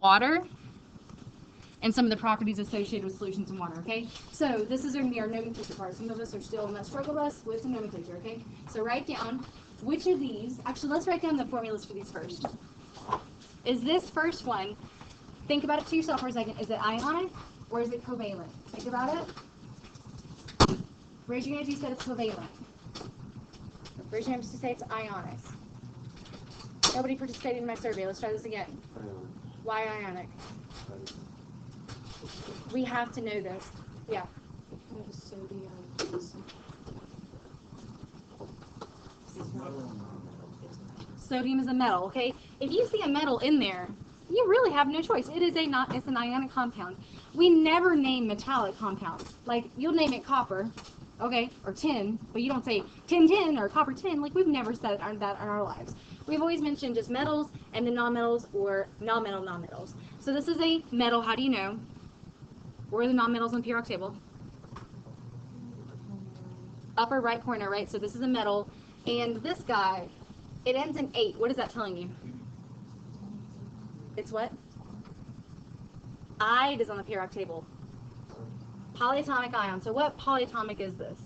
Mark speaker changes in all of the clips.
Speaker 1: water and some of the properties associated with solutions in water, okay? So this is going to be our nomenclature part. Some of us are still in that struggle bus with some nomenclature, okay? So write down which of these, actually let's write down the formulas for these first. Is this first one, think about it to yourself for a second, is it ionic or is it covalent? Think about it. Raise your hand if you said it's covalent. Raise your hand if you say it's ionic. Nobody participated in my survey. Let's try this again. Why ionic? We have to know this. Yeah. Sodium is a metal, okay? If you see a metal in there, you really have no choice. It's an ionic compound. We never name metallic compounds. Like, you'll name it copper, okay, or tin, but you don't say tin tin or copper tin. Like, we've never said that in our lives. We've always mentioned just metals and then nonmetals or nonmetals. So this is a metal. How do you know? Where are the nonmetals on the periodic table? Upper right corner, right? So this is a metal. And this guy, it ends in 8. What is that telling you? It's what? Ide is on the periodic table. Polyatomic ion. So what polyatomic is this?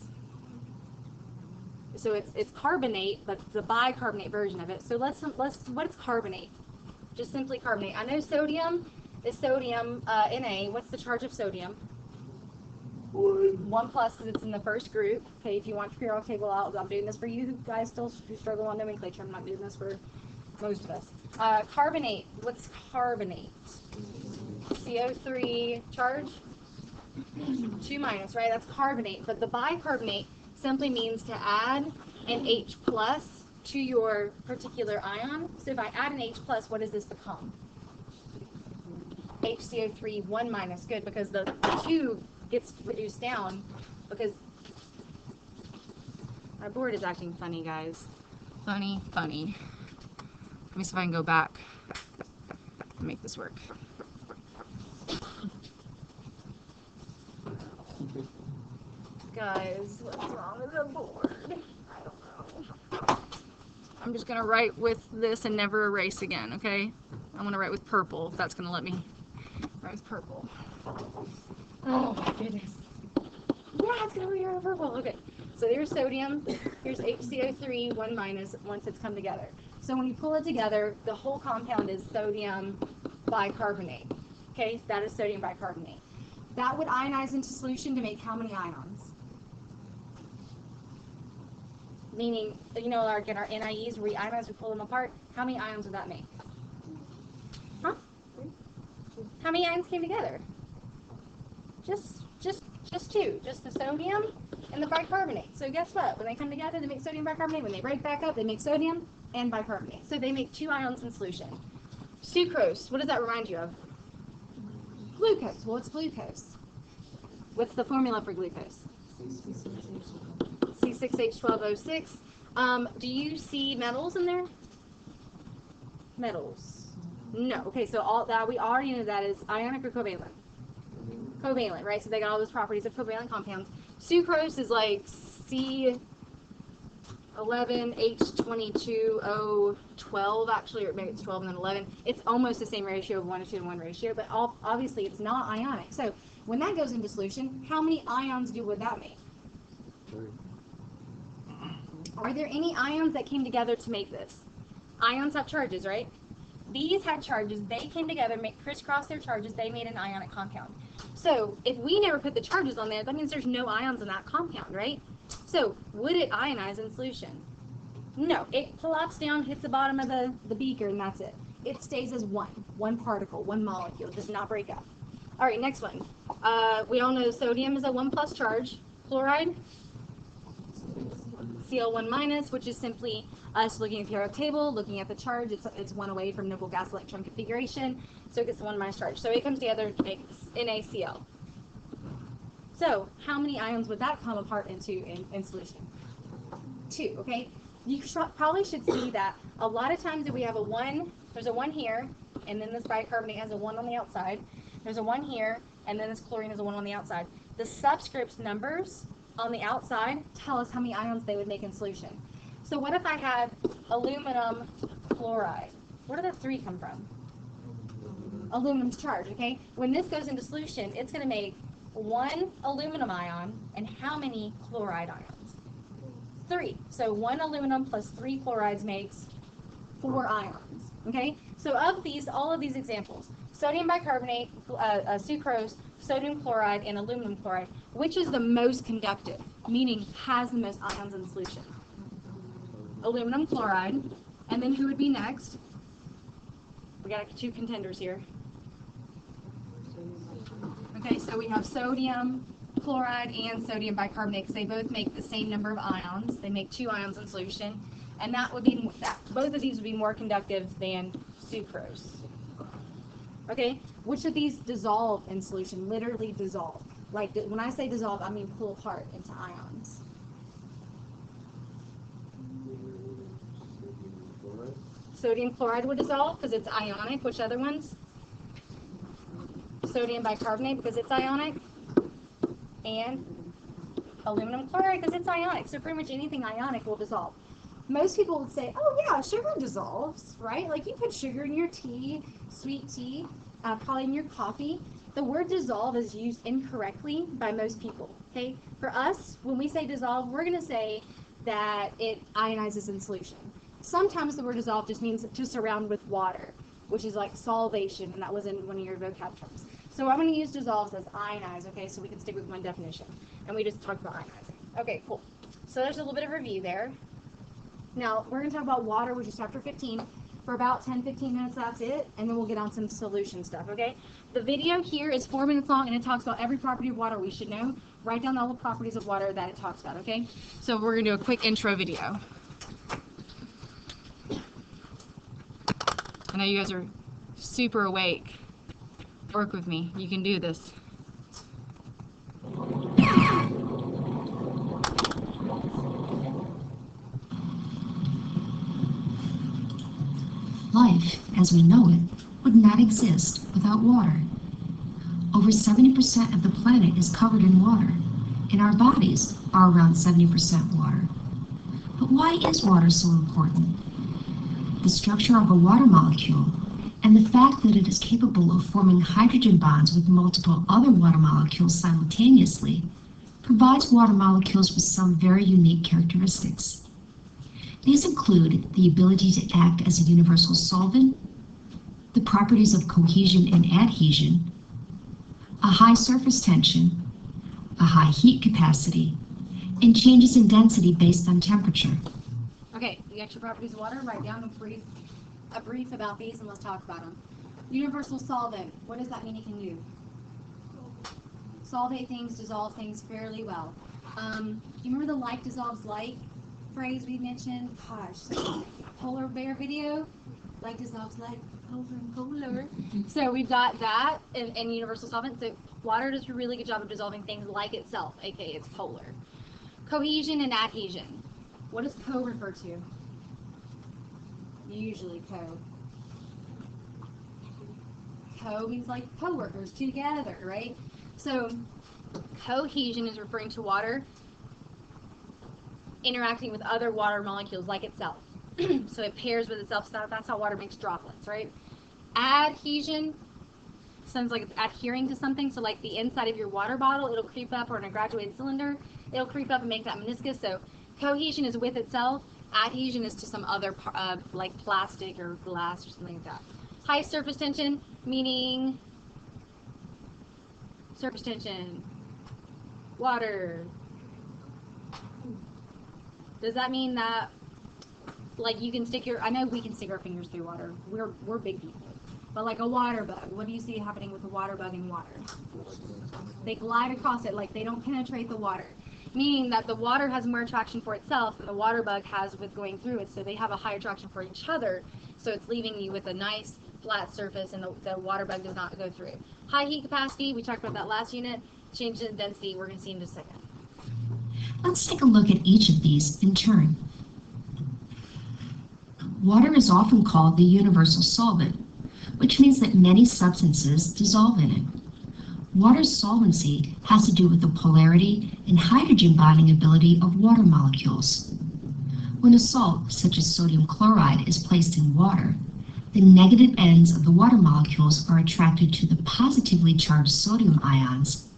Speaker 1: So it's carbonate, but it's the bicarbonate version of it. So let's what is carbonate? Just simply carbonate. I know sodium is sodium Na. What's the charge of sodium? 1 plus because it's in the first group. Okay, if you want your periodic table out, I'm doing this for you guys still who struggle on nomenclature. I'm not doing this for most of us. Carbonate. What's carbonate? CO3 charge? 2 minus, right? That's carbonate. But the bicarbonate simply means to add an H plus to your particular ion. So if I add an H plus, what does this become? HCO3 1 minus. Good, because the 2 gets reduced down because my board is acting funny, guys. Funny. Let me see if I can go back and make this work. Guys, what's wrong with the board? I don't know. I'm just going to write with this and never erase again, okay? I'm going to write with purple, if that's going to let me write with purple. Oh my goodness. Yeah, it's going to be purple. Okay, so there's sodium. Here's HCO3, 1 minus, once it's come together. So when you pull it together, the whole compound is sodium bicarbonate. Okay, that is sodium bicarbonate. That would ionize into solution to make how many ions? Meaning, you know, like in our NIEs, where we ionize, we pull them apart. How many ions would that make? Huh? How many ions came together? Just 2. Just the sodium and the bicarbonate. So guess what? When they come together, they make sodium bicarbonate. When they break back up, they make sodium and bicarbonate. So they make 2 ions in solution. Sucrose, what does that remind you of? Glucose. Well, what's glucose? What's the formula for glucose? C6H12O6. Do you see metals in there? Metals. No. Okay, so all that we already know that is ionic or covalent. Covalent, right? So they got all those properties of covalent compounds. Sucrose is like C11H22O12 actually, or maybe it's 12 and then 11. It's almost the same ratio of 1 to 1 ratio, but obviously it's not ionic. So when that goes into solution, how many ions would that make?
Speaker 2: 3.
Speaker 1: Are there any ions that came together to make this? Ions have charges, right? These had charges. They came together, crisscross their charges. They made an ionic compound. So if we never put the charges on there, that means there's no ions in that compound, right? So would it ionize in solution? No. It flops down, hits the bottom of the beaker, and that's it. It stays as one particle, one molecule. It does not break up. All right, next one. We all know sodium is a 1 plus charge. Chloride? Cl1 minus, which is simply us looking at the periodic table, looking at the charge. It's 1 away from noble gas electron configuration, so it gets the 1 minus charge. So it comes together to make NaCl. So how many ions would that come apart into in solution? 2, okay? You probably should see that a lot of times if we have a 1, there's a 1 here, and then this bicarbonate has a 1 on the outside. There's a 1 here, and then this chlorine has a 1 on the outside. The subscript numbers on the outside tell us how many ions they would make in solution. So what if I had aluminum chloride? Where did the 3 come from? Aluminum's charge, okay? When this goes into solution, it's going to make 1 aluminum ion and how many chloride ions? 3. So 1 aluminum plus 3 chlorides makes 4 ions, okay? So of these, all of these examples, sodium bicarbonate, sucrose, sodium chloride, and aluminum chloride, which is the most conductive, meaning has the most ions in solution? Aluminum chloride. And then who would be next? We got 2 contenders here. Okay, so we have sodium chloride and sodium bicarbonate because they both make the same number of ions. They make 2 ions in solution, and that would be both of these would be more conductive than sucrose. Okay, which of these dissolve in solution? Literally dissolve. Like when I say dissolve, I mean pull apart into ions. Sodium chloride would dissolve because it's ionic. Which other ones? Sodium bicarbonate because it's ionic. And aluminum chloride because it's ionic. So pretty much anything ionic will dissolve. Most people would say, oh yeah, sugar dissolves, right? Like you put sugar in your tea, sweet tea, probably in your coffee. The word dissolve is used incorrectly by most people, okay? For us, when we say dissolve, we're going to say that it ionizes in solution. Sometimes the word dissolve just means to surround with water, which is like solvation, and that was in one of your vocab terms. So I'm going to use dissolves as ionize, okay, so we can stick with one definition. And we just talked about ionizing. Okay, cool. So there's a little bit of review there. Now, we're going to talk about water, which is chapter 15, for about 10-15 minutes, that's it, and then we'll get on some solution stuff, okay? The video here is 4 minutes long, and it talks about every property of water we should know. Write down all the properties of water that it talks about, okay? So we're going to do a quick intro video. I know you guys are super awake. Work with me. You can do this.
Speaker 2: Life, as we know it, would not exist without water. Over 70% of the planet is covered in water, and our bodies are around 70% water. But why is water so important? The structure of a water molecule and the fact that it is capable of forming hydrogen bonds with multiple other water molecules simultaneously provides water molecules with some very unique characteristics. These include the ability to act as a universal solvent, the properties of cohesion and adhesion, a high surface tension, a high heat capacity, and changes in density based on temperature.
Speaker 1: Okay, the extra properties of water, write down a brief about these and let's talk about them. Universal solvent, what does that mean it can do? Solvate things, dissolve things fairly well. You remember the like dissolves like phrase we mentioned? Gosh, polar bear video? Like dissolves like polar and polar. So we've got that in universal solvent. So water does a really good job of dissolving things like itself, aka it's polar. Cohesion and adhesion. What does co refer to? Usually co. Co means like co-workers together, right? So cohesion is referring to water interacting with other water molecules like itself. So it pairs with itself. So that's how water makes droplets, right? Adhesion sounds like it's adhering to something. So like the inside of your water bottle, it'll creep up, or in a graduated cylinder, it'll creep up and make that meniscus. So cohesion is with itself. Adhesion is to some other like plastic or glass or something like that. High surface tension, meaning surface tension, water. Does that mean that, like, you can stick your, I know we can stick our fingers through water. We're big people. But like a water bug, what do you see happening with a water bug in water? They glide across it, like they don't penetrate the water. Meaning that the water has more attraction for itself than the water bug has with going through it. So they have a high attraction for each other. So it's leaving you with a nice flat surface and the water bug does not go through. High heat capacity, we talked about that last unit. Changes in density, we're going to see in just a second.
Speaker 2: Let's take a look at each of these in turn. Water is often called the universal solvent, which means that many substances dissolve in it. Water's solvency has to do with the polarity and hydrogen bonding ability of water molecules. When a salt, such as sodium chloride, is placed in water, The negative ends of the water molecules are attracted to the positively charged sodium ions,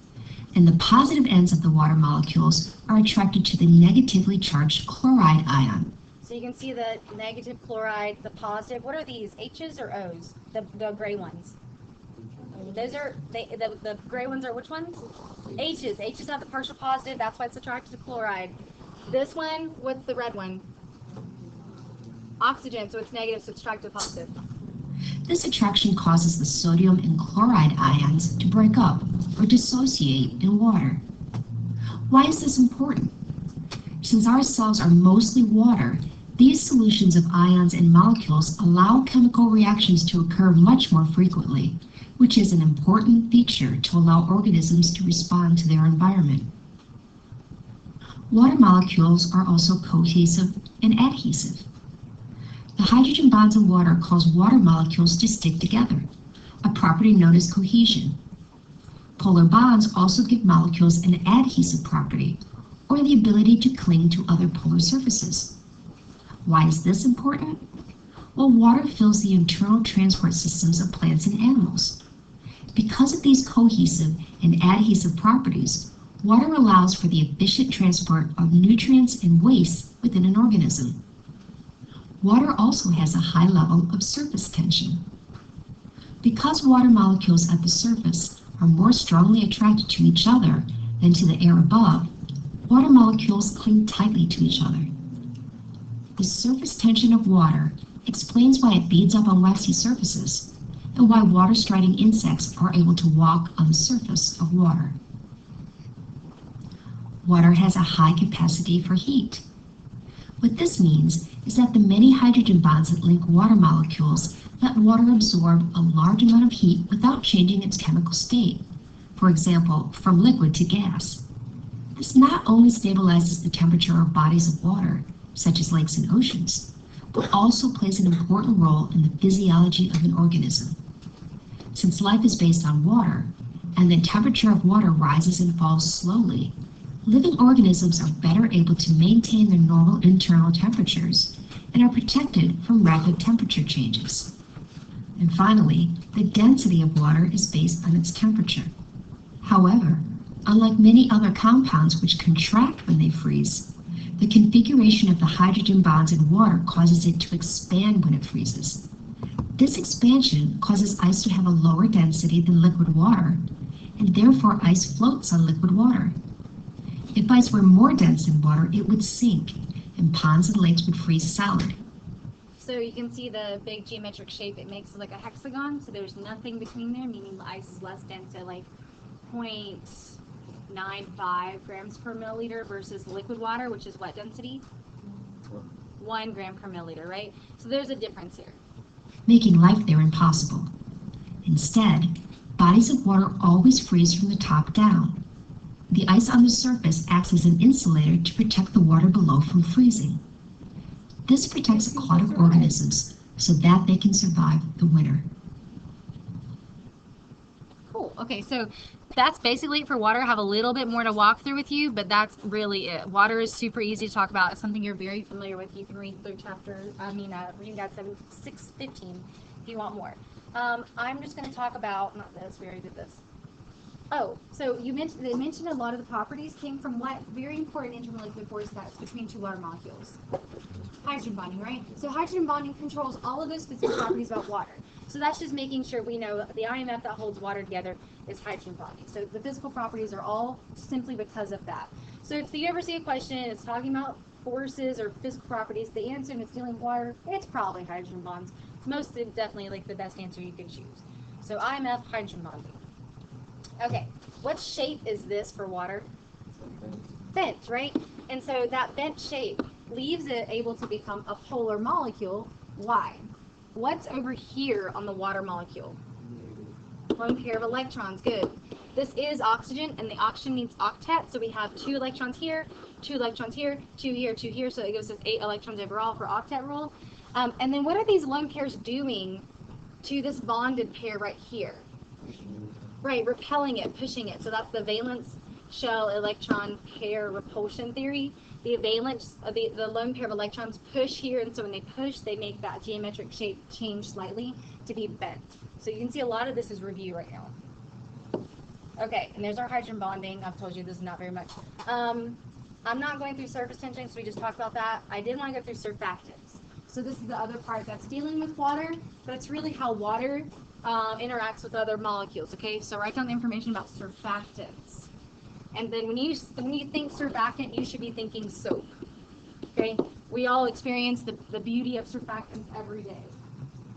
Speaker 2: and the positive ends of the water molecules are attracted to the negatively charged chloride ion.
Speaker 1: So you can see the negative chloride, the positive. What are these, H's or O's? The gray ones. Those are, the gray ones are which ones? H's. H's have the partial positive, that's why it's attracted to chloride. This one, what's the red one? Oxygen, so it's negative, so it's attracted to positive.
Speaker 2: This attraction causes the sodium and chloride ions to break up or dissociate in water. Why is this important? Since our cells are mostly water, these solutions of ions and molecules allow chemical reactions to occur much more frequently, which is an important feature to allow organisms to respond to their environment. Water molecules are also cohesive and adhesive. The hydrogen bonds in water cause water molecules to stick together, a property known as cohesion. Polar bonds also give molecules an adhesive property, or the ability to cling to other polar surfaces. Why is this important? Well, water fills the internal transport systems of plants and animals. Because of these cohesive and adhesive properties, water allows for the efficient transport of nutrients and waste within an organism. Water also has a high level of surface tension. Because water molecules at the surface are more strongly attracted to each other than to the air above, water molecules cling tightly to each other. The surface tension of water explains why it beads up on waxy surfaces and why water-striding insects are able to walk on the surface of water. Water has a high capacity for heat. What this means is that the many hydrogen bonds that link water molecules let water absorb a large amount of heat without changing its chemical state, for example, from liquid to gas. This not only stabilizes the temperature of bodies of water, such as lakes and oceans, but also plays an important role in the physiology of an organism. Since life is based on water, and the temperature of water rises and falls slowly, living organisms are better able to maintain their normal internal temperatures and are protected from rapid temperature changes. And finally, the density of water is based on its temperature. However, unlike many other compounds which contract when they freeze, the configuration of the hydrogen bonds in water causes it to expand when it freezes. This expansion causes ice to have a lower density than liquid water, and therefore ice floats on liquid water. If ice were more dense than water, it would sink, and ponds and lakes would freeze solid.
Speaker 1: So you can see the big geometric shape it makes like a hexagon, so there's nothing between there, meaning the ice is less dense, so like 0.95 grams per milliliter versus liquid water, which is what density? 1 gram per milliliter, right? So there's a difference here.
Speaker 2: Making life there impossible. Instead, bodies of water always freeze from the top down. The ice on the surface acts as an insulator to protect the water below from freezing. This protects aquatic organisms so that they can survive the winter.
Speaker 1: Cool. Okay, so that's basically it for water. I have a little bit more to walk through with you, but that's really it. Water is super easy to talk about. It's something you're very familiar with. You can read through reading guide 615 if you want more. I'm just going to talk about, not this, we already did this. Oh, so they mentioned a lot of the properties came from what? Very important intermolecular force that's between two water molecules. Hydrogen bonding, right? So hydrogen bonding controls all of those physical properties about water. So that's just making sure we know the IMF that holds water together is hydrogen bonding. So the physical properties are all simply because of that. So if you ever see a question, it's talking about forces or physical properties, the answer and it's dealing with water, it's probably hydrogen bonds. Most definitely like the best answer you could choose. So IMF, hydrogen bonding. Okay, what shape is this for water? Bent, right? And so that bent shape leaves it able to become a polar molecule. Why? What's over here on the water molecule? Lone pair of electrons, good. This is oxygen, and the oxygen means octet, so we have 2 electrons here, 2 electrons here, 2 here, 2 here, so it gives us 8 electrons overall for octet rule. And then what are these lone pairs doing to this bonded pair right here? Right, repelling it, pushing it. So that's the valence shell electron pair repulsion theory. the valence, the lone pair of electrons push here, and so when they push, they make that geometric shape change slightly to be bent. So you can see a lot of this is review right now. Okay, and there's our hydrogen bonding. I've told you this is not very much. I'm not going through surface tension, so we just talked about that. I did want to go through surfactants. So this is the other part that's dealing with water, but it's really how water interacts with other molecules, okay? So write down the information about surfactants. And then when you think surfactant, you should be thinking soap, okay? We all experience the beauty of surfactants every day.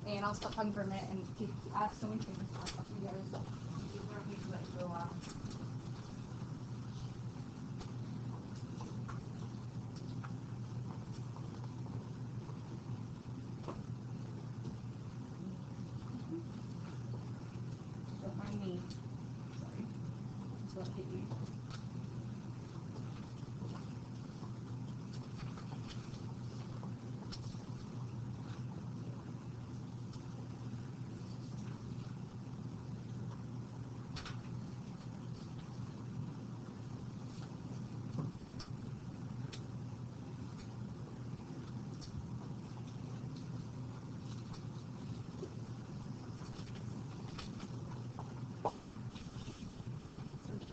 Speaker 1: And I'll stop talking for a minute and ask so many things. Don't mind me. Sorry. Just let it hit you.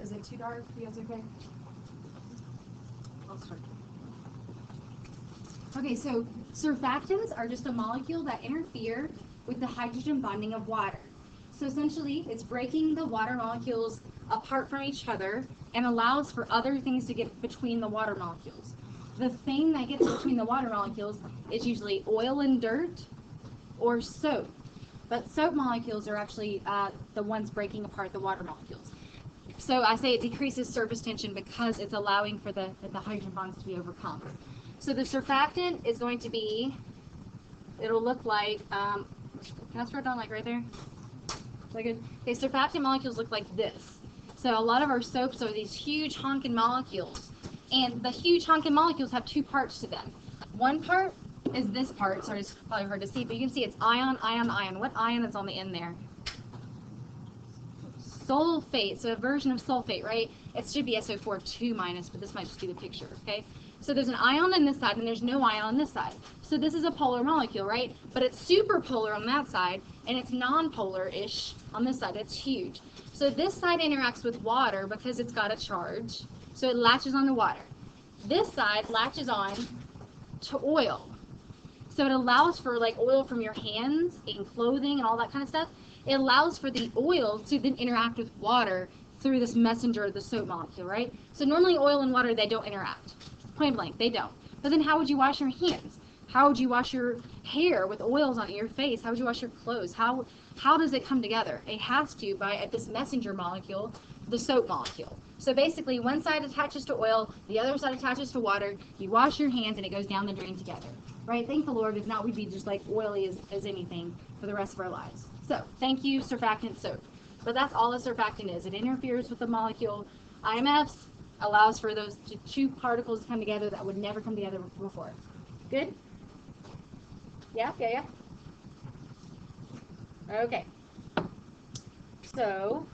Speaker 1: Is it too dark? You guys okay? I'll start. Okay, so surfactants are just a molecule that interfere with the hydrogen bonding of water. So essentially, it's breaking the water molecules apart from each other and allows for other things to get between the water molecules. The thing that gets between the water molecules is usually oil and dirt or soap. But soap molecules are actually the ones breaking apart the water molecules. So I say it decreases surface tension because it's allowing for the hydrogen bonds to be overcome. So the surfactant is going to be, it'll look like, can I start down like right there? Is that good? Okay, surfactant molecules look like this. So a lot of our soaps are these huge honking molecules. And the huge honking molecules have two parts to them. One part is this part, sorry, it's probably hard to see, but you can see it's ion, ion, ion. What ion is on the end there? Sulfate, so a version of sulfate, right? It should be SO4 2 minus, but this might just be the picture, okay? So there's an ion on this side and there's no ion on this side. So this is a polar molecule, right? But it's super polar on that side and it's non-polar-ish on this side. It's huge. So this side interacts with water because it's got a charge. So it latches on to water. This side latches on to oil. So it allows for like oil from your hands and clothing and all that kind of stuff. It allows for the oil to then interact with water through this messenger, the soap molecule, right? So normally oil and water, they don't interact. Point blank, they don't. But then how would you wash your hands? How would you wash your hair with oils on your face? How would you wash your clothes? How does it come together? It has to by this messenger molecule, the soap molecule. So basically one side attaches to oil, the other side attaches to water, you wash your hands and it goes down the drain together. Right? Thank the Lord, if not we'd be just like oily as anything for the rest of our lives. So thank you, surfactant soap. But that's all a surfactant is. It interferes with the molecule. IMFs allows for those two particles to come together that would never come together before. Good? Yeah? Okay. So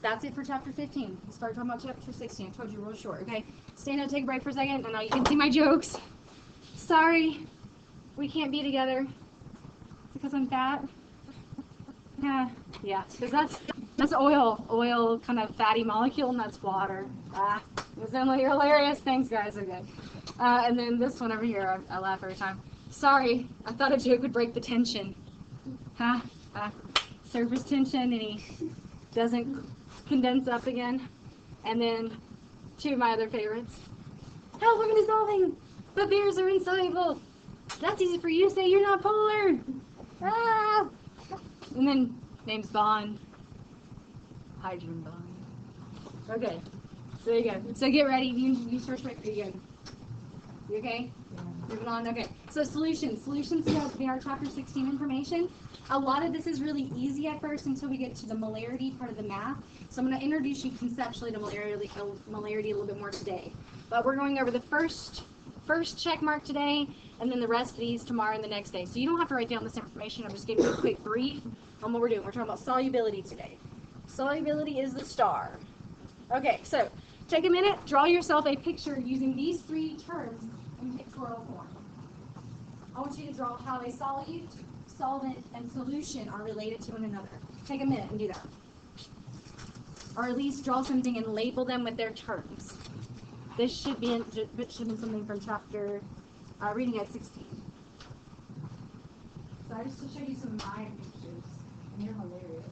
Speaker 1: that's it for chapter 15. We'll start talking about chapter 16. I told you real short, okay? Stand up, take a break for a second, and now you can see my jokes. Sorry, we can't be together. Because I'm fat? Yeah, because that's oil kind of fatty molecule, and that's water. It's only hilarious. Thanks, guys. Okay. And then this one over here, I laugh every time. Sorry, I thought a joke would break the tension. Surface tension, and he doesn't condense up again. And then two of my other favorites. Help, I'm dissolving! The beers are insoluble! That's easy for you to say, you're not polar! Ah! And then name's Bond. Hydrogen bond. Okay, so there you go. So get ready. You first right again. You okay? Yeah. Moving on. Okay. So solutions. Solutions to our chapter 16 information. A lot of this is really easy at first until we get to the molarity part of the math. So I'm going to introduce you conceptually to molarity a little bit more today. But we're going over the first check mark today, and then the rest of these tomorrow and the next day. So you don't have to write down this information. I'm just giving you a quick brief on what we're doing. We're talking about solubility today. Solubility is the star. Okay, so Take a minute, draw yourself a picture using these three terms in pictorial form. I want you to draw how a solute, solvent, and solution are related to one another. Take a minute and do that. Or at least draw something and label them with their terms. This should be something from chapter, reading at 16. So I just to show you some of my pictures, and you're hilarious.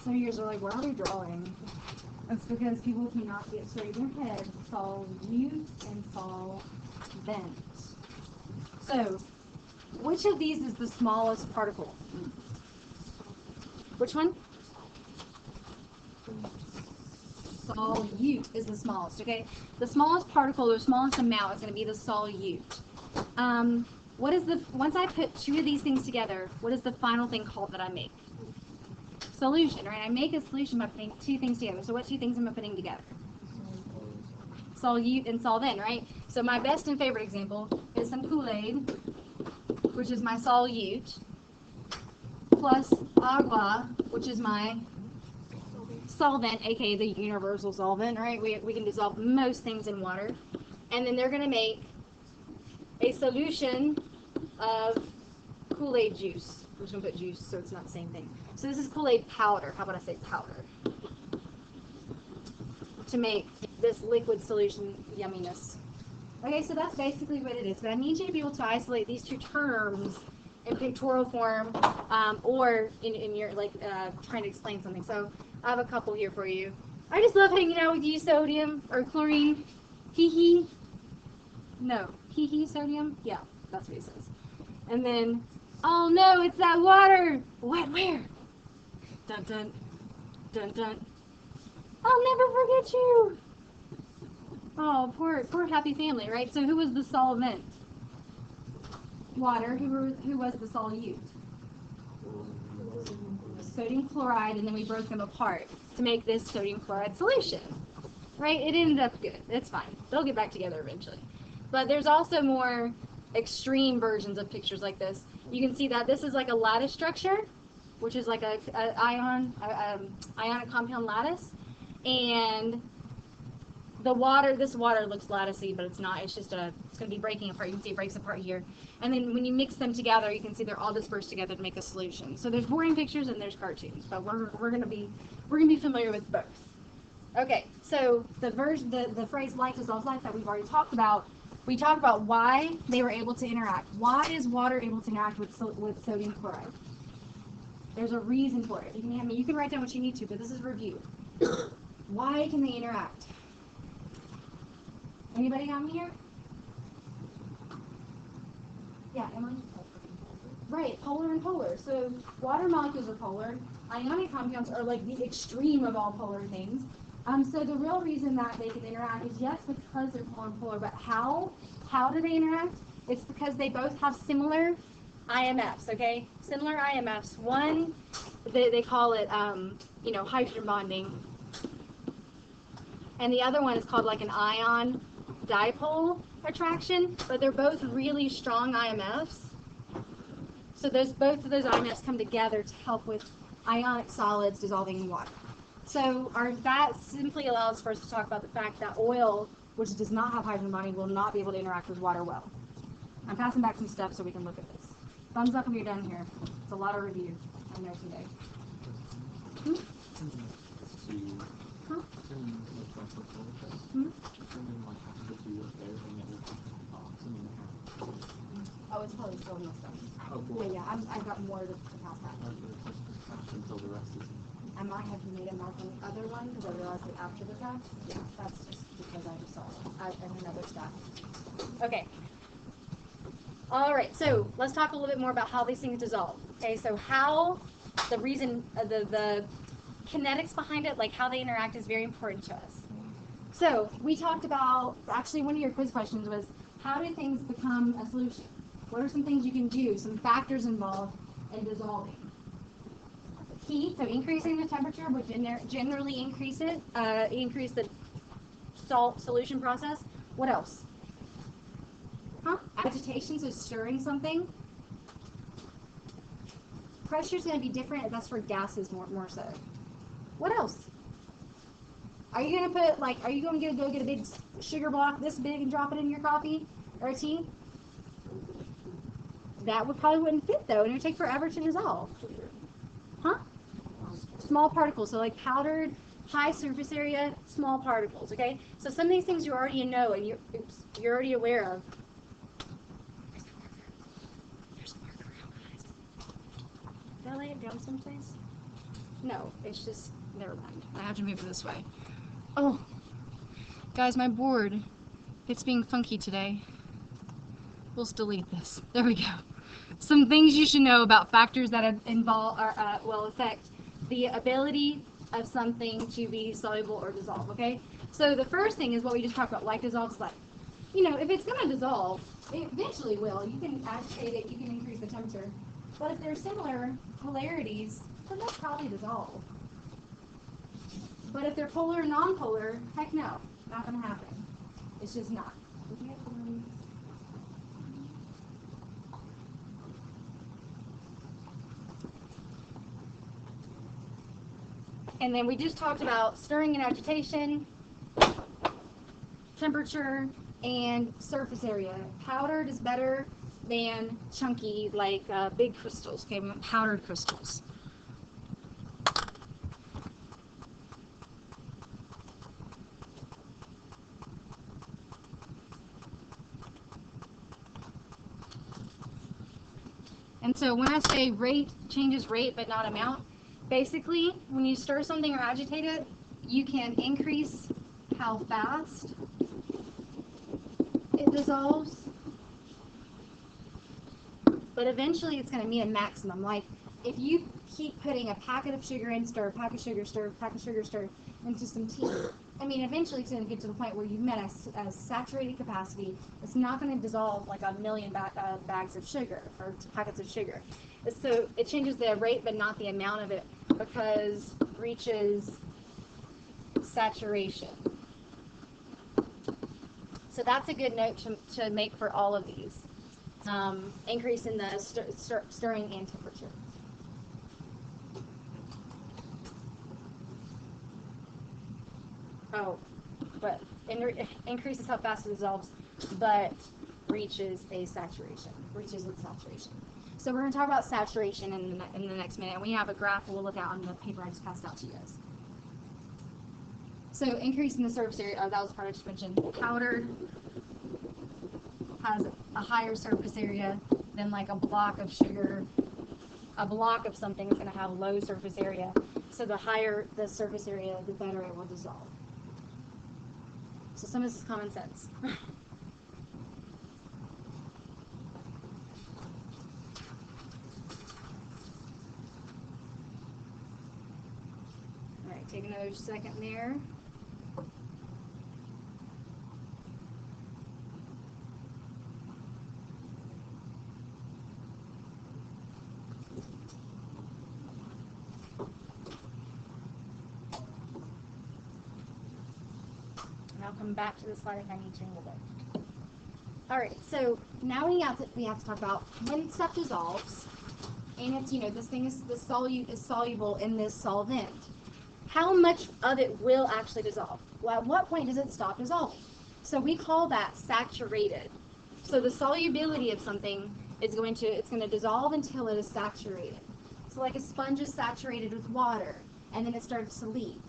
Speaker 1: Some of yours are like, what are we drawing? That's because people cannot get straight in their head. Solute and solvent. So, which of these is the smallest particle? Which one? Solute is the smallest, okay? The smallest particle, the smallest amount is going to be the solute. What is the, once I put two of these things together, what is the final thing called that I make? Solution, right? I make a solution by putting two things together. So what two things am I putting together? Solute and solvent, right? So my best and favorite example is some Kool-Aid, which is my solute, plus agua, which is my solvent, aka the universal solvent, right? We can dissolve most things in water. And then they're going to make a solution of Kool-Aid juice. I'm just going to put juice so it's not the same thing. So this is Kool-Aid powder. How about I say powder? To make this liquid solution yumminess. Okay, so that's basically what it is. But I need you to be able to isolate these two terms in pictorial form or in your, like, trying to explain something. So I have a couple here for you. I just love hanging out with you, sodium or chlorine. Hee hee. No. Hee hee, sodium? Yeah, that's what he says. And then, oh no, it's that water. What, where? Dun dun. Dun dun. I'll never forget you. Oh, poor happy family, right? So who was the solvent? Water. Who was the solute? Sodium chloride, and then we broke them apart to make this sodium chloride solution. Right? It ended up good. It's fine. They'll get back together eventually. But there's also more extreme versions of pictures like this. You can see that this is like a lattice structure, which is like a ionic compound lattice, and the water, this water looks latticey, but it's not. It's just it's going to be breaking apart. You can see it breaks apart here. And then when you mix them together, you can see they're all dispersed together to make a solution. So there's boring pictures and there's cartoons, but we're going to be familiar with both. Okay, so the phrase like dissolves like that we've already talked about. We talked about why they were able to interact. Why is water able to interact with sodium chloride? There's a reason for it. You can write down what you need to, but this is review. Why can they interact? Anybody got me here? Yeah, Emily? Right, polar and polar. So water molecules are polar. Ionic compounds are like the extreme of all polar things. So the real reason that they can interact is, yes, because they're polar and polar, but how? How do they interact? It's because they both have similar IMFs, okay? Similar IMFs. One, they call it, hydrogen bonding. And the other one is called like an ion dipole attraction, but they're both really strong IMFs. So both of those IMFs come together to help with ionic solids dissolving in water. So that simply allows for us to talk about the fact that oil, which does not have hydrogen bonding, will not be able to interact with water well. I'm passing back some stuff so we can look at this. Thumbs up when you're done here. It's a lot of review. I know today. Huh? Oh, it's probably still in the stuff.
Speaker 3: Oh, boy.
Speaker 1: Yeah, I've got more to pass that.
Speaker 3: Until the rest is.
Speaker 1: I might have made a mark on the other one because I realized it after the fact. Yeah, that's just because I just saw it in another stack. Okay. All right, so let's talk a little bit more about how these things dissolve. Okay, so how the reason, the kinetics behind it, like how they interact, is very important to us. So we talked about, actually one of your quiz questions was, how do things become a solution? What are some things you can do, some factors involved in dissolving? Heat, so increasing the temperature would generally increase the salt solution process. What else? Agitation, so stirring something. Pressure is going to be different. That's for gases more so. What else? Are you going to put, like, are you going to go get a big sugar block this big and drop it in your coffee or tea? That probably wouldn't fit though, and it would take forever to dissolve. Huh? Small particles, so like powdered, high surface area, small particles, okay? So some of these things you already know and you're already aware of. There's a marker around, guys. Did I lay it down someplace? No, it's just, never mind. I have to move it this way. Oh, guys, my board, it's being funky today. We'll delete this. There we go. Some things you should know about factors that will affect the ability of something to be soluble or dissolve, okay? So the first thing is what we just talked about, like dissolves like. You know, if it's going to dissolve, it eventually will. You can agitate it, you can increase the temperature. But if there's similar polarities, then they'll probably dissolve. But if they're polar or non-polar, heck no, not going to happen. It's just not. And then we just talked about stirring and agitation, temperature, and surface area. Powdered is better than chunky, like big crystals, okay, powdered crystals. And so when I say rate changes rate but not amount, basically when you stir something or agitate it, you can increase how fast it dissolves, but eventually it's going to meet a maximum. Like if you keep putting a packet of sugar in, stir, pack of sugar, stir, pack of sugar, stir, into some tea, I mean, eventually it's going to get to the point where you've met a saturated capacity. It's not going to dissolve like a million bags of sugar or packets of sugar. So it changes the rate, but not the amount of it, because it reaches saturation. So that's a good note to make for all of these. Increase in the stirring and temperature. Oh, but increases how fast it dissolves, but reaches its saturation. So we're going to talk about saturation in the next minute. And we have a graph we'll look at on the paper I just passed out to you guys. So increase in the surface area, that was part I just mentioned. Powdered has a higher surface area than like a block of sugar. A block of something is going to have low surface area. So the higher the surface area, the better it will dissolve. So some of this is common sense. All right, take another second there. And I'll come back to this slide if I need to in a little bit. All right, so now we have to talk about when stuff dissolves, and it's, you know, this thing is soluble in this solvent. How much of it will actually dissolve? Well, at what point does it stop dissolving? So we call that saturated. So the solubility of something is going to dissolve until it is saturated. So like a sponge is saturated with water, and then it starts to leak.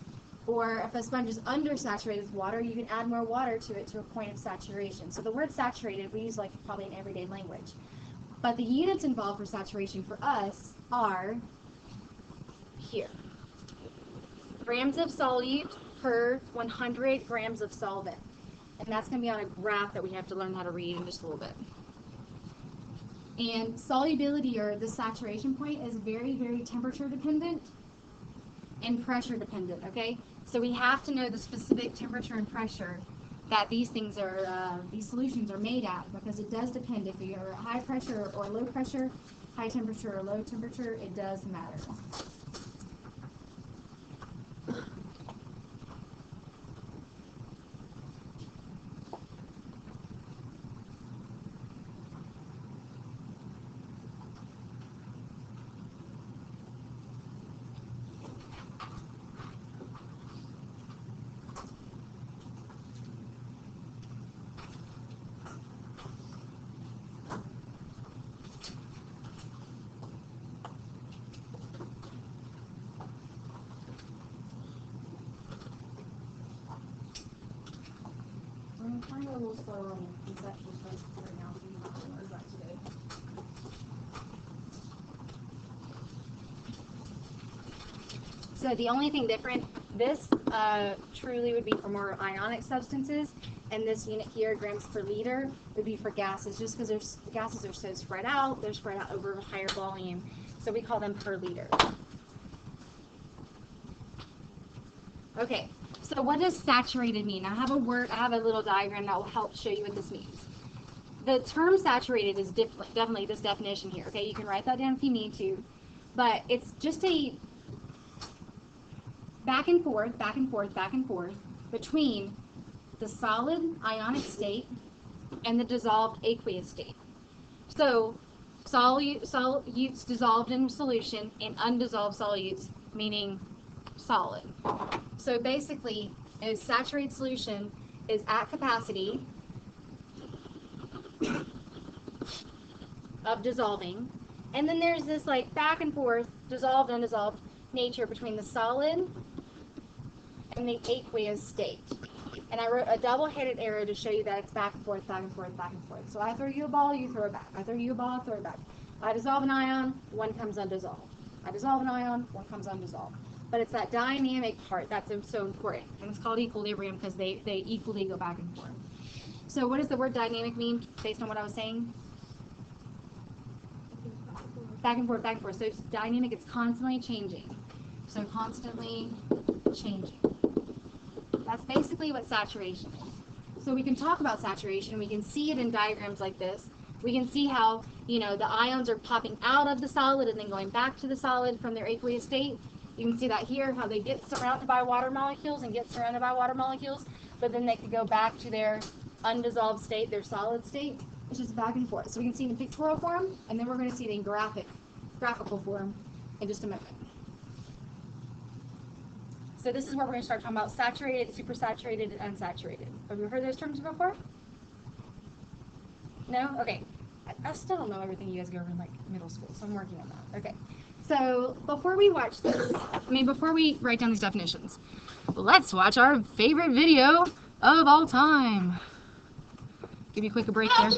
Speaker 1: Or if a sponge is undersaturated with water, you can add more water to it to a point of saturation. So the word saturated we use like probably in everyday language. But the units involved for saturation for us are here. Grams of solute per 100 grams of solvent. And that's going to be on a graph that we have to learn how to read in just a little bit. And solubility, or the saturation point, is very, very temperature dependent and pressure dependent, okay? So we have to know the specific temperature and pressure that these things are, these solutions are made at, because it does depend. If you're high pressure or low pressure, high temperature or low temperature, it does matter. I'm trying to go a little slower on the conceptual stuff right now. We need to learn that today. So the only thing different, this truly would be for more ionic substances, and this unit here, grams per liter, would be for gases, just because gases are so spread out, they're spread out over a higher volume, so we call them per liter. Okay, so what does saturated mean? I have a little diagram that will help show you what this means. The term saturated is definitely this definition here, okay? You can write that down if you need to, but it's just a back and forth, back and forth, back and forth between the solid ionic state and the dissolved aqueous state. So solutes dissolved in solution and undissolved solutes, meaning solid. So basically, a saturated solution is at capacity of dissolving, and then there's this like back and forth, dissolved, undissolved nature between the solid and the aqueous state. And I wrote a double-headed arrow to show you that it's back and forth, back and forth, back and forth. So I throw you a ball, you throw it back. I throw you a ball, I throw it back. I dissolve an ion, one comes undissolved. I dissolve an ion, one comes undissolved. But it's that dynamic part that's so important. And it's called equilibrium because they equally go back and forth. So what does the word dynamic mean based on what I was saying? Back and forth, back and forth. So it's dynamic, it's constantly changing. So constantly changing. That's basically what saturation is. So we can talk about saturation. We can see it in diagrams like this. We can see how, the ions are popping out of the solid and then going back to the solid from their aqueous state. You can see that here, how they get surrounded by water molecules and get surrounded by water molecules, but then they could go back to their undissolved state, their solid state. It's just back and forth. So we can see it in pictorial form, and then we're going to see it in graphical form in just a moment. So this is where we're going to start talking about saturated, supersaturated, and unsaturated. Have you heard those terms before? No? Okay. I still don't know everything you guys go over in like middle school, so I'm working on that. Okay. So before we watch this, before we write down these definitions, let's watch our favorite video of all time. Give you a quick break there.
Speaker 4: We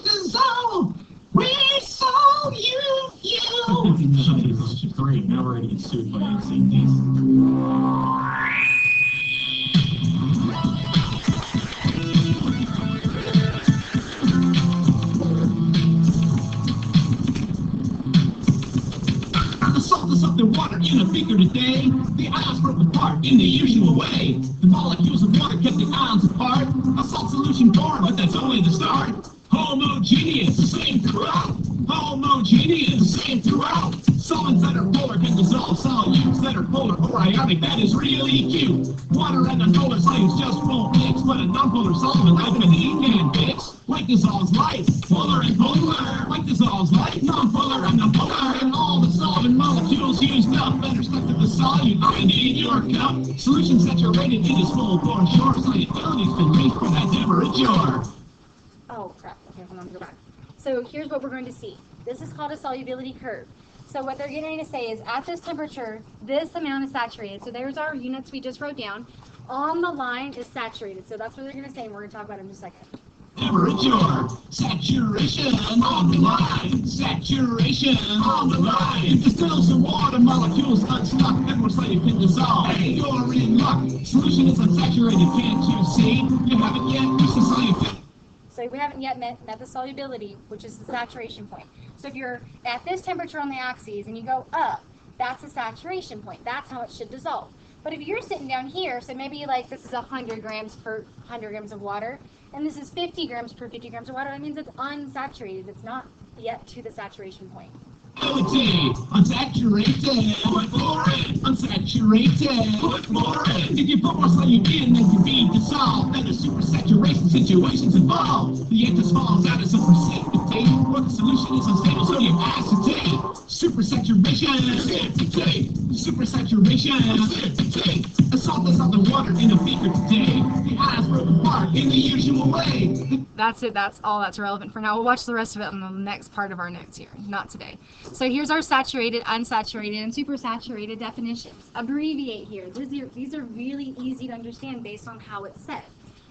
Speaker 4: saw you. This is great. Now we're going to get sued by NCTs. The salt is up in water in a beaker today. The ions broke apart in the usual way. The molecules of water kept the ions apart. A salt solution formed, but that's only the start. Homogeneous, the same throughout. Homogeneous, the same throughout. Solids that are polar can dissolve solutes that are polar or ionic. That is really cute. Water and nonpolar solutes just won't mix, but a nonpolar solvent like an E can fix. Light dissolves light, polar and polar. Light dissolves light, nonpolar and nonpolar. And all the solvent molecules used up and are stuck to the solute line in your cup. Solution saturated in its full form, short solubility's been reached for that temperature.
Speaker 1: Oh crap, okay, hold on, go back. So here's what we're going to see. This is called a solubility curve. So what they're getting to say is at this temperature, this amount is saturated. So there's our units we just wrote down. On the line is saturated. So that's what they're going to say, and we're going to talk about it in just a second.
Speaker 4: Temperature, saturation on the line, saturation on the line. It distills the water molecules unstuck and more slowly can dissolve. Hey, you're in luck. Solution is unsaturated, can't you see? You haven't yet reached the solubility.
Speaker 1: So we haven't yet met the solubility, which is the saturation point. So if you're at this temperature on the axes and you go up, that's the saturation point. That's how it should dissolve. But if you're sitting down here, so maybe like this is 100 grams per 100 grams of water, and this is 50 grams per 50 grams of water, that means it's unsaturated. It's not yet to the saturation point.
Speaker 4: Unsaturated, put more in. Unsaturated, put more in. If you put more sodium in than can be dissolved, then a supersaturation situation's involved. The gas falls out as a precipitate, or the solution is unstable sodium acetate. Supersaturation, acetate. Supersaturation, acetate. The salt is on the water in a beaker today. The ions broke apart in the usual way.
Speaker 1: That's it. That's all that's relevant for now. We'll watch the rest of it on the next part of our notes here, not today. So here's our saturated, unsaturated, and supersaturated definitions. Abbreviate here. These are really easy to understand based on how it's said.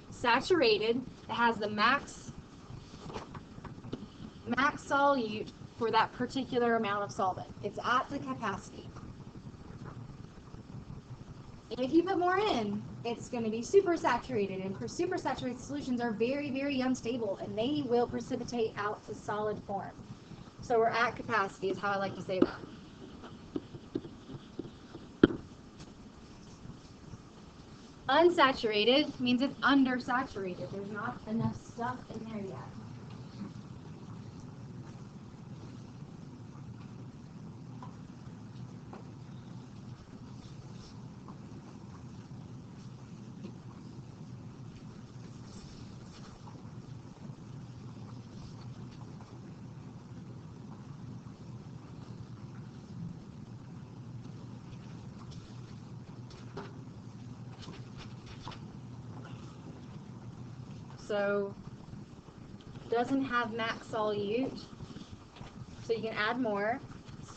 Speaker 1: Saturated, it has the max solute for that particular amount of solvent. It's at the capacity. If you put more in, it's going to be supersaturated, and supersaturated solutions are very, very unstable, and they will precipitate out to solid form. So we're at capacity is how I like to say that. Unsaturated means it's undersaturated. There's not enough stuff in there yet. So doesn't have max solute, so you can add more.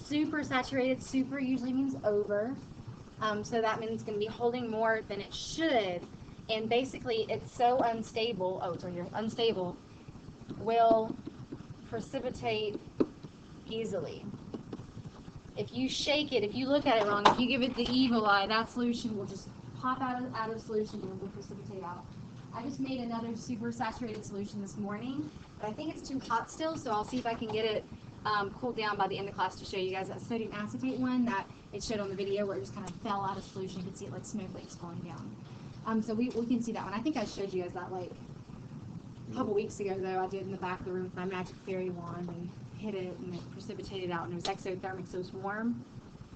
Speaker 1: Super saturated, super usually means over, so that means it's going to be holding more than it should, and basically it's so unstable, unstable, will precipitate easily. If you shake it, if you look at it wrong, if you give it the evil eye, that solution will just pop out of solution and will precipitate out. I just made another super saturated solution this morning, but I think it's too hot still, so I'll see if I can get it cooled down by the end of class to show you guys that sodium acetate one that it showed on the video where it just kind of fell out of solution. You can see it like snowflakes falling down. So we can see that one. I think I showed you guys that like a couple weeks ago, though. I did in the back of the room with my magic fairy wand and hit it, and it precipitated out, and it was exothermic, so it was warm.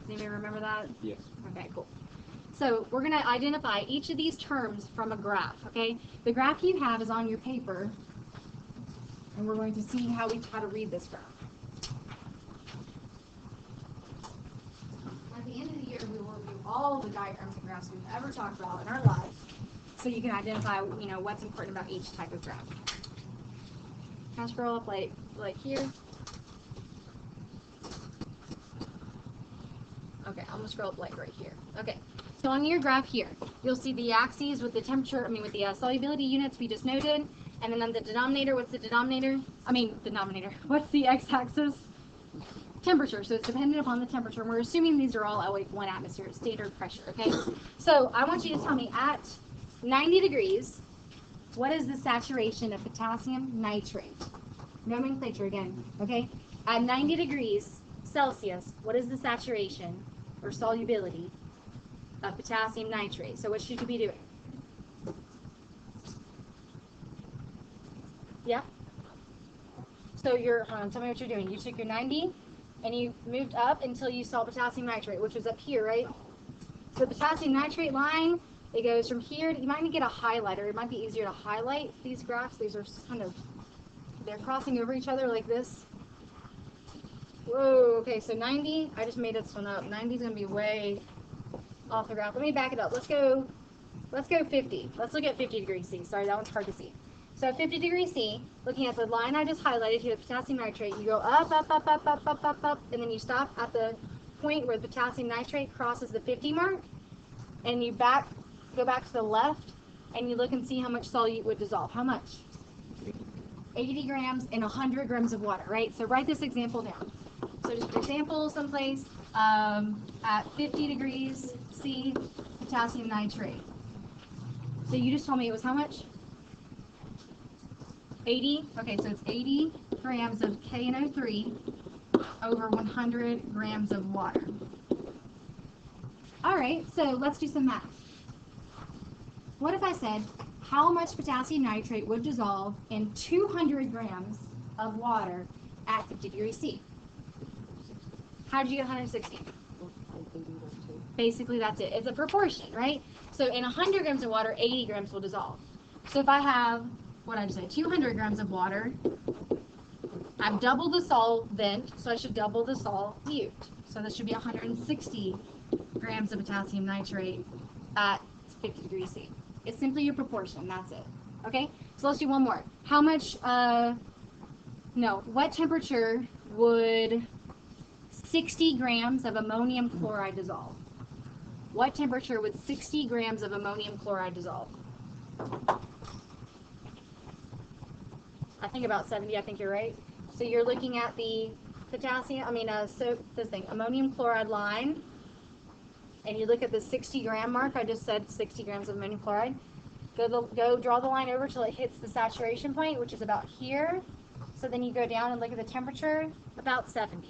Speaker 1: Does anybody remember that?
Speaker 3: Yes.
Speaker 1: Okay, cool. So we're going to identify each of these terms from a graph, okay? The graph you have is on your paper, and we're going to see how to read this graph. At the end of the year, we will review all the diagrams and graphs we've ever talked about in our lives, so you can identify, what's important about each type of graph. Can I scroll up like here? Okay, I'm gonna scroll up like right here. Okay. So on your graph here, you'll see the axes with the temperature, with the solubility units we just noted, and then on the denominator, what's the denominator? What's the x-axis? Temperature, so it's dependent upon the temperature, and we're assuming these are all at like 1 atmosphere, standard pressure, okay? So I want you to tell me at 90 degrees, what is the saturation of potassium nitrate? Nomenclature again, okay? At 90 degrees Celsius, what is the saturation or solubility of potassium nitrate? So what should you be doing? Yeah? So tell me what you're doing. You took your 90 and you moved up until you saw potassium nitrate, which was up here, right? So the potassium nitrate line, it goes from here. You might need to get a highlighter. It might be easier to highlight these graphs. These are they're crossing over each other like this. Whoa, okay, so 90, I just made this one up. 90 is going to be way off the graph. Let me back it up. Let's go 50. Let's look at 50 degrees C. Sorry, that one's hard to see. So 50 degrees C, looking at the line I just highlighted here, the potassium nitrate, you go up, up, up, up, up, up, up, up, and then you stop at the point where the potassium nitrate crosses the 50 mark, and you go back to the left, and you look and see how much solute would dissolve. How much? 80 grams in 100 grams of water, right? So write this example down. So just an example someplace, at 50 degrees C, potassium nitrate. So you just told me it was how much? 80? Okay, so it's 80 grams of KNO3 over 100 grams of water. All right, so let's do some math. What if I said, how much potassium nitrate would dissolve in 200 grams of water at 50 degrees C? How did you get 160? Basically, that's it. It's a proportion, right? So in 100 grams of water, 80 grams will dissolve. So if I have, what did I just say, 200 grams of water, I've doubled the solvent, so I should double the solute. So this should be 160 grams of potassium nitrate at 50 degrees C. It's simply your proportion, that's it. Okay, so let's do one more. How much, what temperature would 60 grams of ammonium chloride dissolve? What temperature would 60 grams of ammonium chloride dissolve? I think about 70, I think you're right. So you're looking at the ammonium chloride line, and you look at the 60 gram mark. I just said 60 grams of ammonium chloride. Go draw the line over till it hits the saturation point, which is about here. So then you go down and look at the temperature, about 70.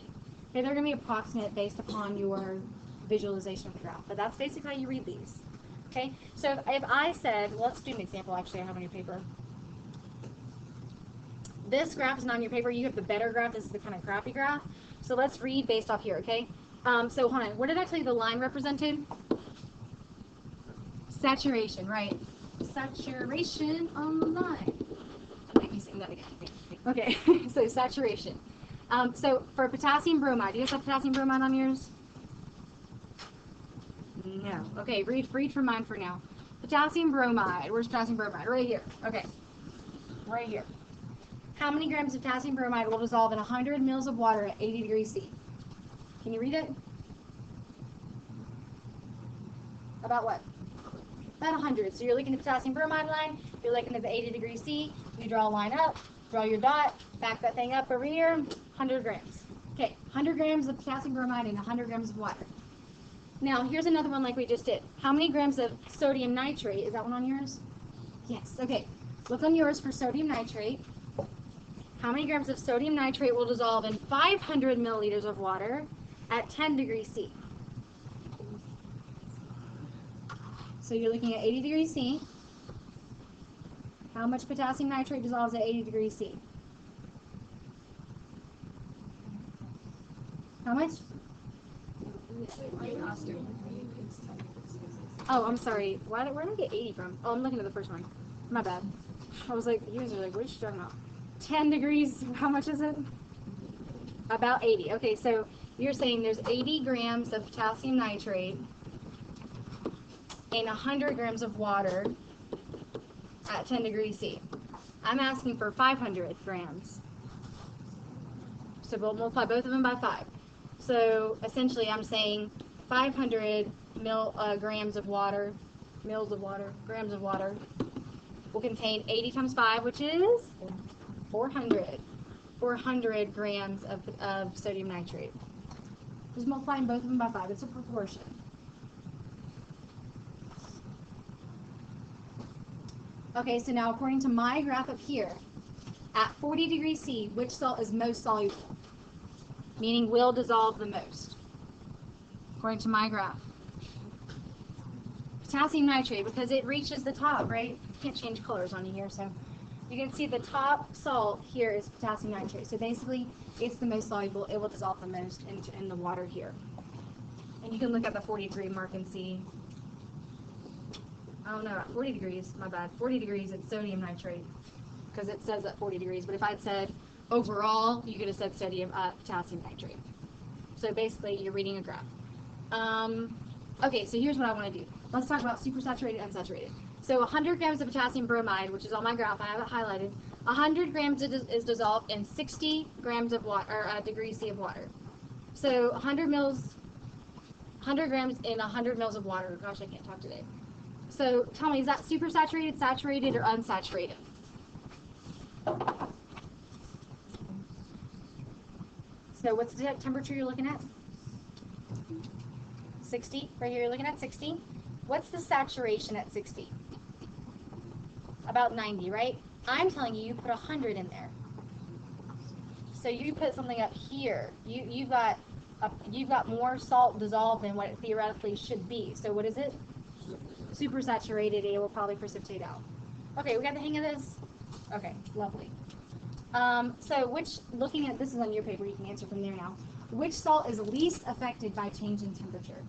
Speaker 1: Okay, they're going to be approximate based upon your visualization of the graph, but that's basically how you read these. Okay, so if I said, let's do an example actually I have on your paper. This graph is not on your paper. You have the better graph. This is the kind of crappy graph. So let's read based off here, okay? So hold on. What did I tell you the line represented? Saturation, right? Saturation on the line. Make me sing that again. Okay, so saturation. So for potassium bromide, do you guys have potassium bromide on yours? No. Okay, read from mine for now. Potassium bromide. Where's potassium bromide? Right here. Okay. Right here. How many grams of potassium bromide will dissolve in 100 mils of water at 80 degrees C? Can you read it? About what? About 100. So you're looking at the potassium bromide line, you're looking at the 80 degrees C, you draw a line up, draw your dot, back that thing up over here, 100 grams. Okay, 100 grams of potassium bromide in 100 grams of water. Now, here's another one like we just did. How many grams of sodium nitrate? Is that one on yours? Yes. Okay, look on yours for sodium nitrate. How many grams of sodium nitrate will dissolve in 500 milliliters of water at 10 degrees C? So you're looking at 80 degrees C. How much potassium nitrate dissolves at 80 degrees C? How much? Oh, I'm sorry. Where did I get 80 from? Oh, I'm looking at the first one. My bad. I was like, you guys are like, what are you talking about? 10 degrees, how much is it? About 80. Okay, so you're saying there's 80 grams of potassium nitrate in 100 grams of water at 10 degrees C. I'm asking for 500 grams. So we'll multiply both of them by 5. So essentially I'm saying 500 grams of water will contain 80 times 5, which is 400 grams of sodium nitrate. Just multiplying both of them by 5. It's a proportion. Okay, so now according to my graph up here, at 40 degrees C, which salt is most soluble? Meaning will dissolve the most. According to my graph. Potassium nitrate, because it reaches the top, right? You can't change colors on you here, so you can see the top salt here is potassium nitrate. So basically, it's the most soluble. It will dissolve the most in the water here. And you can look at the 40 degree mark and see. Oh no, at 40 degrees, my bad. 40 degrees, it's sodium nitrate, because it says at 40 degrees. But if I'd said overall, you could have said potassium nitrate. So basically, you're reading a graph. Okay, so here's what I want to do. Let's talk about supersaturated and unsaturated. So 100 grams of potassium bromide, which is on my graph, I have it highlighted. 100 grams is dissolved in 60 grams of water, or degrees C of water. So 100 grams in 100 mils of water. Gosh, I can't talk today. So tell me, is that supersaturated, saturated, or unsaturated? So what's the temperature you're looking at? 60. Right here, you're looking at 60. What's the saturation at 60? About 90, right? I'm telling you, you put 100 in there. So you put something up here. You've got more salt dissolved than what it theoretically should be. So what is it? Super saturated. It will probably precipitate out. Okay, we got the hang of this? Okay, lovely. So looking at, this is on your paper, you can answer from there now. Which salt is least affected by change in temperature?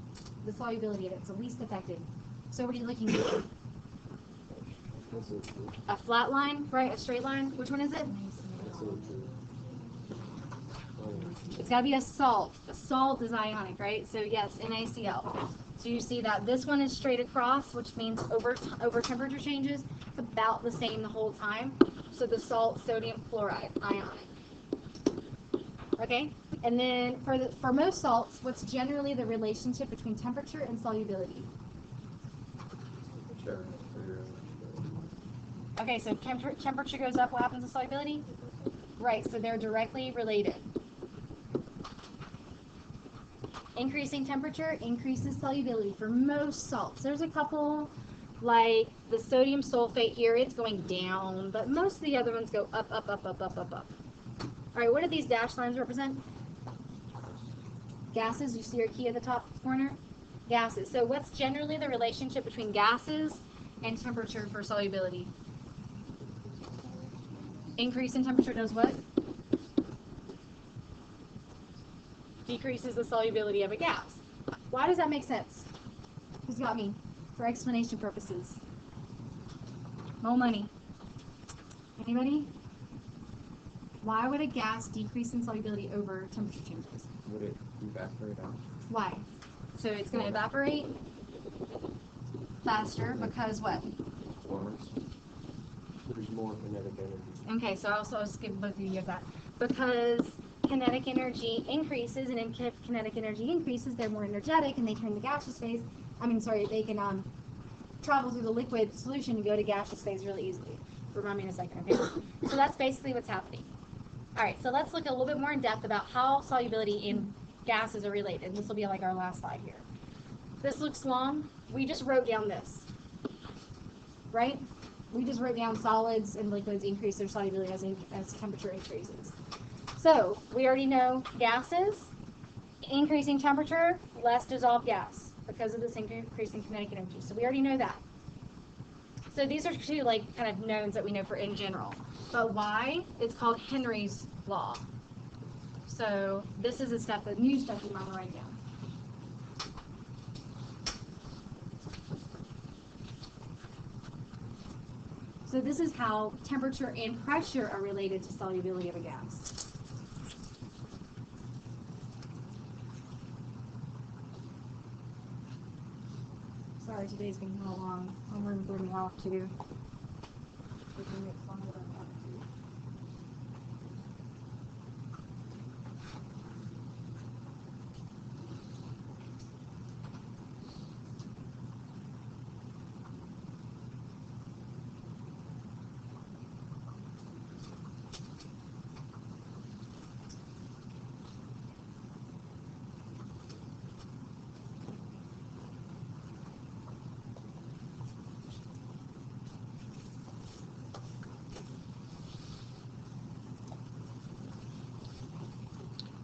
Speaker 1: The solubility of it is the least affected. So what are you looking at? A flat line, right? A straight line? Which one is it? It's got to be a salt. A salt is ionic, right? So yes, NaCl. So you see that this one is straight across, which means over temperature changes, it's about the same the whole time. So the salt, sodium chloride, ionic. Okay? And then for most salts, what's generally the relationship between temperature and solubility? Okay, so temperature goes up, what happens to solubility? Right, so they're directly related. Increasing temperature increases solubility for most salts. There's a couple, like the sodium sulfate here, it's going down, but most of the other ones go up, up, up, up, up, up, up. All right, what do these dashed lines represent? Gases. You see your key at the top corner? Gases. So what's generally the relationship between gases and temperature for solubility? Increase in temperature does what? Decreases the solubility of a gas. Why does that make sense? Who's got me? For explanation purposes. No money. Anybody? Why would a gas decrease in solubility over temperature changes?
Speaker 3: Would it evaporate out?
Speaker 1: Why? So it's going to evaporate faster because what?
Speaker 3: Warmers. There's more kinetic energy.
Speaker 1: Okay, so I'll skip both of you of that. Because kinetic energy increases, and if kinetic energy increases, they're more energetic, and they turn the gaseous phase. They can travel through the liquid solution and go to gaseous phase really easily. Remind me in a second, okay? So that's basically what's happening. All right, so let's look a little bit more in depth about how solubility in gases are related. This will be like our last slide here. This looks long. We just wrote down this, right? We just wrote down solids and liquids increase their solubility as temperature increases. So we already know gases, increasing temperature, less dissolved gas because of this increasing kinetic energy. So we already know that. So these are two kind of knowns that we know for in general. But why? It's called Henry's law. So this is a new stuff you might want to write down. So this is how temperature and pressure are related to solubility of a gas. Sorry, today's been kind of long. Homeroom threw me off too. We can make fun of that.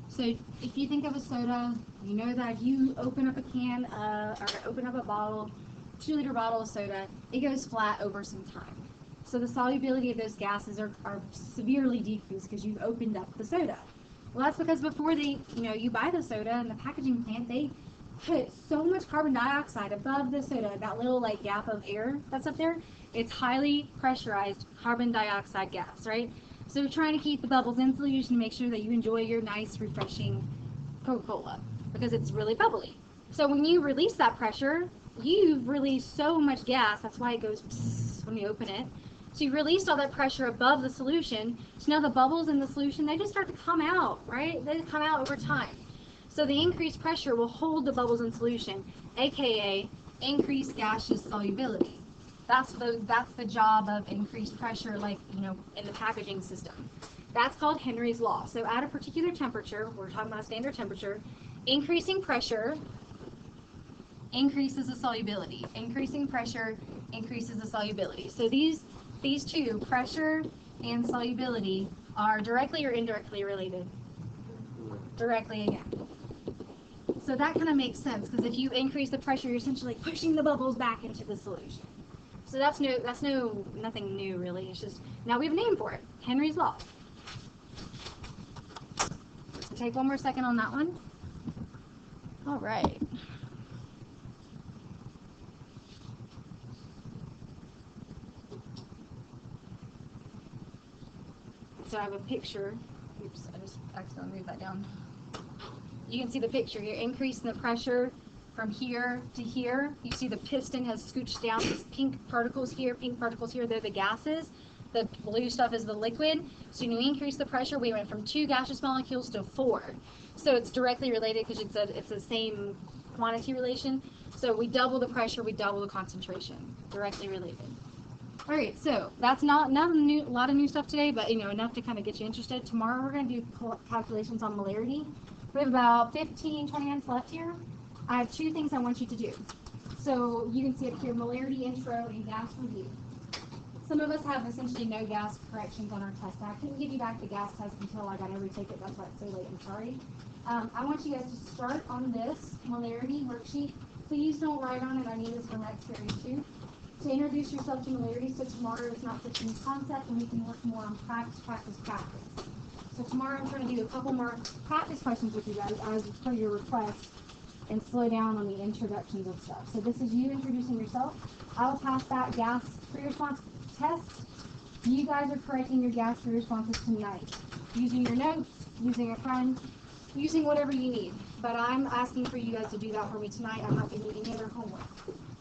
Speaker 1: So if you think of a soda, you know that if you open up a can or open up a bottle, 2-liter bottle of soda, it goes flat over some time. So the solubility of those gases are severely decreased because you've opened up the soda. Well, that's because before you buy the soda in the packaging plant, they put so much carbon dioxide above the soda, that little gap of air that's up there. It's highly pressurized carbon dioxide gas, right? So we're trying to keep the bubbles in solution to make sure that you enjoy your nice, refreshing Coca-Cola because it's really bubbly. So when you release that pressure, you've released so much gas. That's why it goes psst when you open it. So you released all that pressure above the solution. So now the bubbles in the solution, they just start to come out, right? They come out over time. So the increased pressure will hold the bubbles in solution, aka increased gaseous solubility. That's the job of increased pressure, in the packaging system. That's called Henry's law. So at a particular temperature, we're talking about a standard temperature, increasing pressure increases the solubility. Increasing pressure increases the solubility. So these two, pressure and solubility, are directly or indirectly related? Directly again. So that kind of makes sense, because if you increase the pressure, you're essentially pushing the bubbles back into the solution. So that's nothing new really. It's just, now we have a name for it, Henry's law. So take one more second on that one. All right. So I have a picture. Oops, I just accidentally moved that down. You can see the picture here, increasing the pressure from here to here. You see the piston has scooched down. These pink particles here, they're the gases. The blue stuff is the liquid. So when you increase the pressure, we went from 2 gaseous molecules to 4. So it's directly related because it's the same quantity relation. So we double the pressure, we double the concentration. Directly related. All right, so that's not a lot of new stuff today, but enough to kind of get you interested. Tomorrow we're going to do calculations on molarity. We have about 15, 20 minutes left here. I have 2 things I want you to do. So you can see up here, molarity intro and gas review. Some of us have essentially no gas corrections on our test. I couldn't give you back the gas test until I got to retake it. That's why it's so late. I'm sorry. I want you guys to start on this molarity worksheet. Please don't write on it. I need this for next series too. To introduce yourself to molarity, so tomorrow is not such a new concept, and we can work more on practice. So tomorrow I'm trying to do a couple more practice questions with you guys as per your request, and slow down on the introductions of stuff. So this is you introducing yourself. I'll pass that gas free response test. You guys are correcting your gas free responses tonight, using your notes, using a friend, using whatever you need. But I'm asking for you guys to do that for me tonight. I'm not giving you any other homework.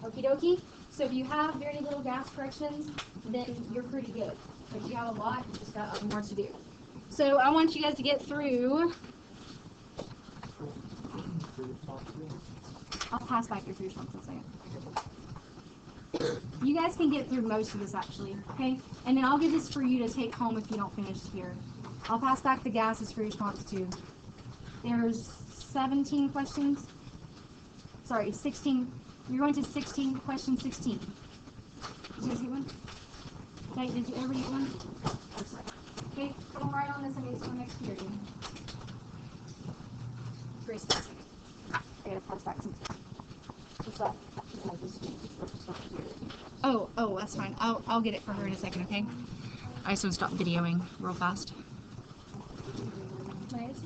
Speaker 1: Okie dokie? So if you have very little gas corrections, then you're pretty good. But if you have a lot, you just got more to do. So I want you guys to get through. I'll pass back your free response in a second. You guys can get through most of this actually, okay? And then I'll give this for you to take home if you don't finish here. I'll pass back the gases free response too. There's 17 questions. Sorry, 16. You're going to 16, question 16. Did you guys get one? Okay, did you ever get one? Okay, come right on this and it's for next period. Grace, I gotta pass back some stuff. Oh, that's fine. I'll get it for her in a second, okay? I just want to stop videoing real fast. Nice,